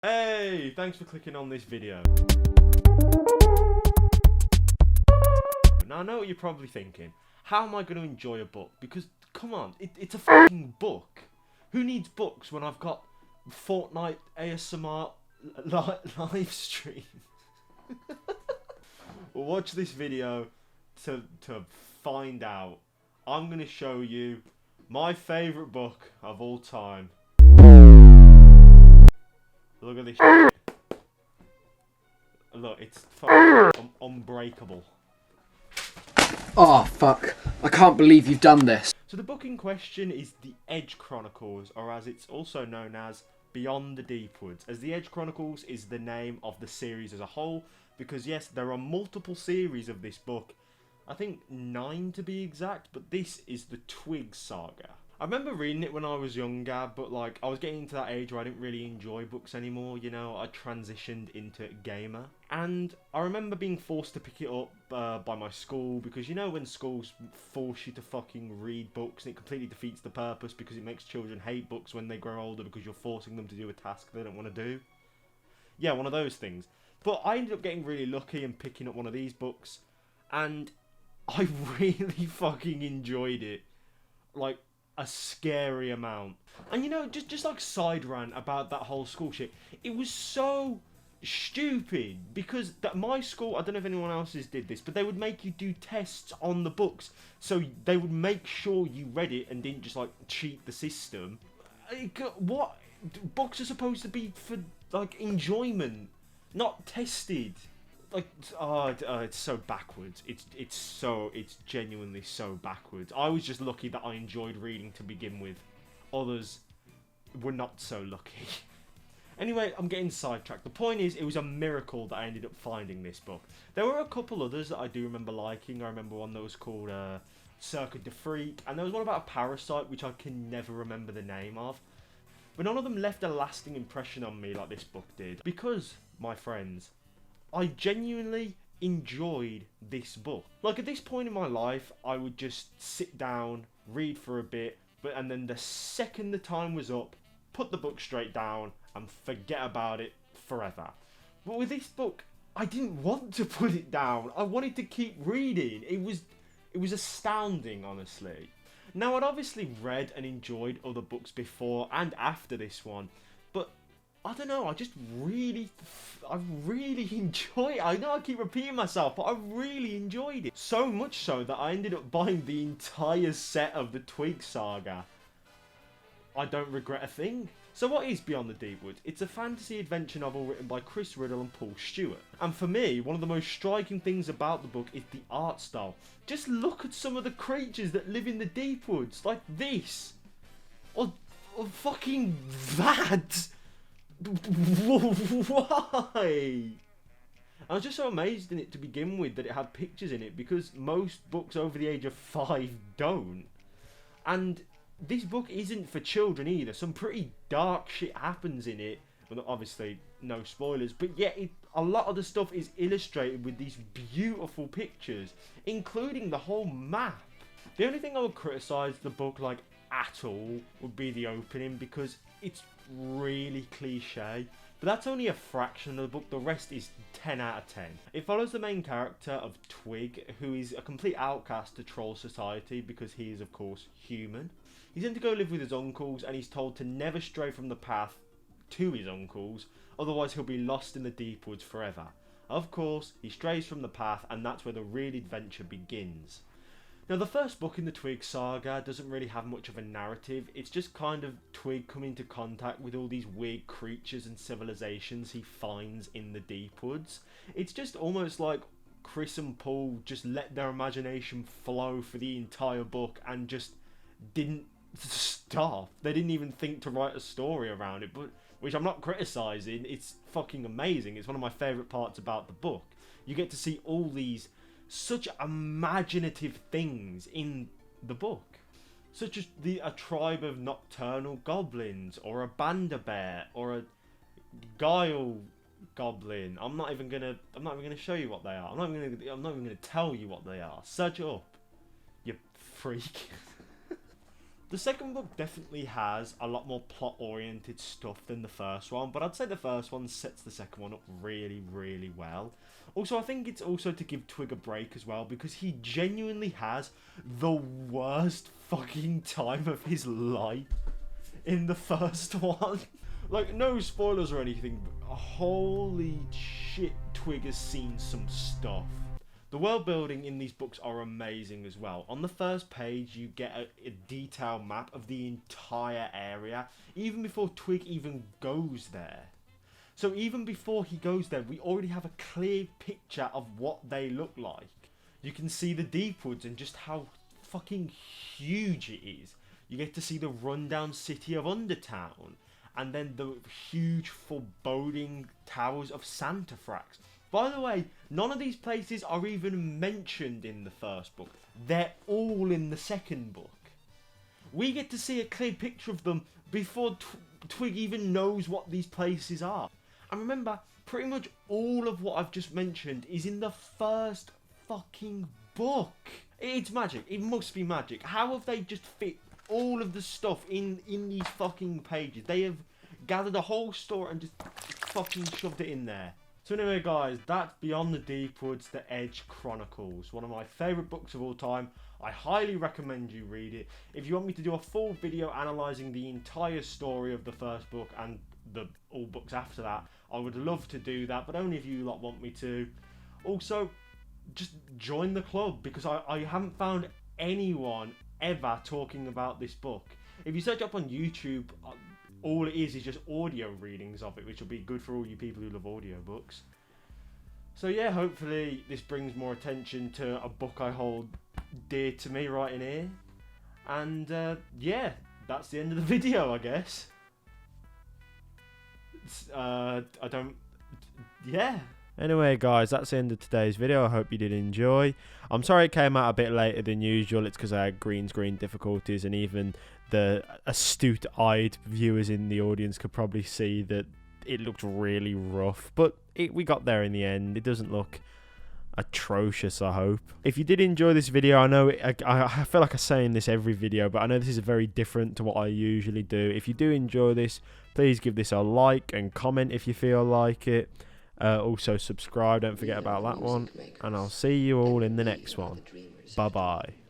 Hey, thanks for clicking on this video. Now I know what you're probably thinking. How am I going to enjoy a book? Because, come on, it's a fucking book. Who needs books when I've got Fortnite ASMR live stream? Well, watch this video to find out. I'm going to show you my favourite book of all time. Look at this shit. Look, it's fucking unbreakable. Oh, fuck. I can't believe you've done this. So the book in question is The Edge Chronicles, or as it's also known as, Beyond the Deepwoods, as The Edge Chronicles is the name of the series as a whole, because yes, there are multiple series of this book, I think 9 to be exact, but this is the Twig Saga. I remember reading it when I was younger, but like I was getting into that age where I didn't really enjoy books anymore, you know, I transitioned into gamer. And I remember being forced to pick it up by my school, because you know when schools force you to fucking read books and it completely defeats the purpose because it makes children hate books when they grow older because you're forcing them to do a task they don't want to do. Yeah, one of those things. But I ended up getting really lucky and picking up one of these books, and I really fucking enjoyed it. Like, a scary amount. And you know, just like side rant about that whole school shit, it was so stupid because that my school, I don't know if anyone else's did this, but they would make you do tests on the books, so they would make sure you read it and didn't just like cheat the system. What? Books are supposed to be for like enjoyment, not tested. Like, it's so backwards. It's genuinely so backwards. I was just lucky that I enjoyed reading to begin with. Others were not so lucky. Anyway, I'm getting sidetracked. The point is, it was a miracle that I ended up finding this book. There were a couple others that I do remember liking. I remember one that was called Circuit de Freak, and there was one about a parasite which I can never remember the name of. But none of them left a lasting impression on me like this book did. Because, my friends, I genuinely enjoyed this book. Like, at this point in my life, I would just sit down, read for a bit, and then the second the time was up, put the book straight down and forget about it forever. But with this book, I didn't want to put it down. I wanted to keep reading. It was astounding, honestly. Now, I'd obviously read and enjoyed other books before and after this one, but I don't know, I really enjoy it. I know I keep repeating myself, but I really enjoyed it. So much so that I ended up buying the entire set of the Twig Saga. I don't regret a thing. So what is Beyond the Deepwoods? It's a fantasy adventure novel written by Chris Riddle and Paul Stewart. And for me, one of the most striking things about the book is the art style. Just look at some of the creatures that live in the Deepwoods, like this. Or fucking that. Why? I was just so amazed in it to begin with that it had pictures in it, because most books over the age of 5 don't. And this book isn't for children either. Some pretty dark shit happens in it. Well, obviously, no spoilers, but yet a lot of the stuff is illustrated with these beautiful pictures, including the whole map. The only thing I would criticise the book like at all would be the opening, because it's really cliche, but that's only a fraction of the book. The rest is 10 out of 10. It follows the main character of Twig, who is a complete outcast to troll society because he is of course human. He's in to go live with his uncles, and he's told to never stray from the path to his uncles, otherwise he'll be lost in the deep woods forever. Of course, he strays from the path, and that's where the real adventure begins. Now, the first book in the Twig Saga doesn't really have much of a narrative. It's just kind of Twig coming into contact with all these weird creatures and civilizations he finds in the deep woods. It's just almost like Chris and Paul just let their imagination flow for the entire book and just didn't stop. They didn't even think to write a story around it, but which I'm not criticising. It's fucking amazing. It's one of my favourite parts about the book. You get to see all these such imaginative things in the book, such as a tribe of nocturnal goblins, or a banda bear, or a guile goblin. I'm not even gonna show you what they are. I'm not even gonna tell you what they are. Search it up, you freak. The second book definitely has a lot more plot-oriented stuff than the first one, but I'd say the first one sets the second one up really, really well. Also, I think it's also to give Twig a break as well, because he genuinely has the worst fucking time of his life in the first one. Like, no spoilers or anything, but holy shit, Twig has seen some stuff. The world building in these books are amazing as well. On the first page, you get a detailed map of the entire area, even before Twig even goes there. So even before he goes there, we already have a clear picture of what they look like. You can see the deep woods and just how fucking huge it is. You get to see the rundown city of Undertown, and then the huge foreboding towers of Santafrax. By the way, none of these places are even mentioned in the first book. They're all in the second book. We get to see a clear picture of them before Twig even knows what these places are. And remember, pretty much all of what I've just mentioned is in the first fucking book. It's magic. It must be magic. How have they just fit all of the stuff in these fucking pages? They have gathered a whole story and just fucking shoved it in there. So anyway guys, that's Beyond the Deep Woods, The Edge Chronicles. One of my favourite books of all time. I highly recommend you read it. If you want me to do a full video analysing the entire story of the first book and all books after that, I would love to do that, but only if you lot want me to. Also, just join the club, because I haven't found anyone ever talking about this book. If you search up on YouTube, all it is just audio readings of it, which will be good for all you people who love audiobooks. So yeah, hopefully this brings more attention to a book I hold dear to me right in here. And yeah, that's the end of the video, I guess. Anyway guys, that's the end of today's video. I hope you did enjoy. I'm sorry it came out a bit later than usual. It's because I had green screen difficulties, and even the astute-eyed viewers in the audience could probably see that it looked really rough. But we got there in the end. It doesn't look atrocious, I hope. If you did enjoy this video, I know I feel like I'm saying this every video, but I know this is very different to what I usually do. If you do enjoy this, please give this a like and comment if you feel like it. Also subscribe, don't forget about that one. And I'll see you all in the next one. Bye bye.